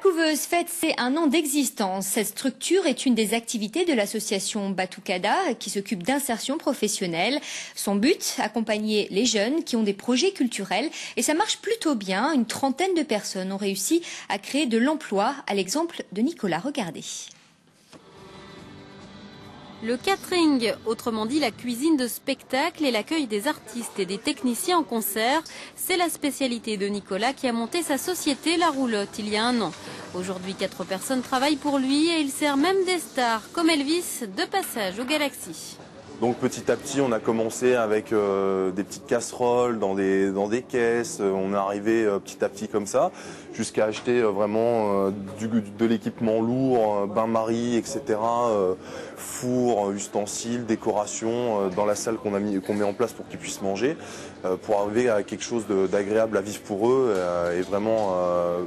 La couveuse fête ses 1 an d'existence. Cette structure est une des activités de l'association Batucada qui s'occupe d'insertion professionnelle. Son but, accompagner les jeunes qui ont des projets culturels. Et ça marche plutôt bien. Une trentaine de personnes ont réussi à créer de l'emploi, à l'exemple de Nicolas. Regardez. Le catering, autrement dit la cuisine de spectacle et l'accueil des artistes et des techniciens en concert, c'est la spécialité de Nicolas qui a monté sa société La Roulotte il y a 1 an. Aujourd'hui, 4 personnes travaillent pour lui et il sert même des stars comme Elvis de passage aux Galaxies. Donc petit à petit, on a commencé avec des petites casseroles dans des caisses. On est arrivé petit à petit comme ça, jusqu'à acheter vraiment de l'équipement lourd, bain-marie, etc. Four, ustensiles, décorations dans la salle qu'on met en place pour qu'ils puissent manger, pour arriver à quelque chose d'agréable à vivre pour eux et vraiment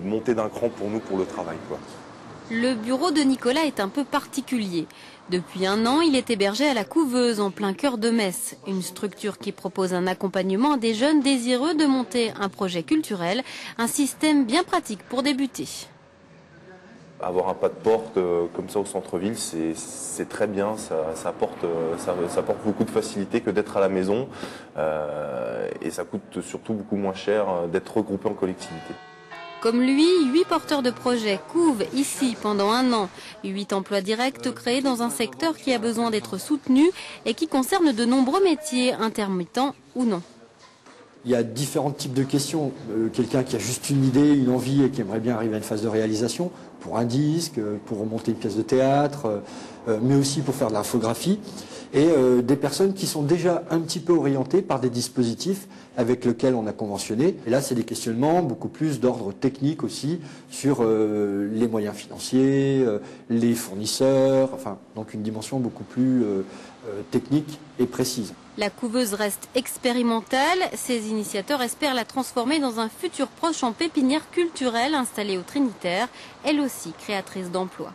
monter d'un cran pour nous pour le travail, quoi. Le bureau de Nicolas est un peu particulier. Depuis 1 an, il est hébergé à la Couveuse, en plein cœur de Metz. Une structure qui propose un accompagnement à des jeunes désireux de monter un projet culturel. Un système bien pratique pour débuter. Avoir un pas de porte comme ça au centre-ville, c'est très bien. Ça apporte beaucoup de facilité que d'être à la maison. Et ça coûte surtout beaucoup moins cher d'être regroupé en collectivité. Comme lui, 8 porteurs de projets couvent ici pendant 1 an. 8 emplois directs créés dans un secteur qui a besoin d'être soutenu et qui concerne de nombreux métiers, intermittents ou non. Il y a différents types de questions. Quelqu'un qui a juste une idée, une envie et qui aimerait bien arriver à une phase de réalisation, pour un disque, pour remonter une pièce de théâtre, mais aussi pour faire de l'infographie. Et des personnes qui sont déjà un petit peu orientées par des dispositifs avec lesquels on a conventionné. Et là, c'est des questionnements beaucoup plus d'ordre technique aussi, sur les moyens financiers, les fournisseurs, enfin, donc une dimension beaucoup plus technique et précise. La couveuse reste expérimentale. Ses initiateurs espèrent la transformer dans un futur proche en pépinière culturelle installée au Trinitaire, elle aussi créatrice d'emplois.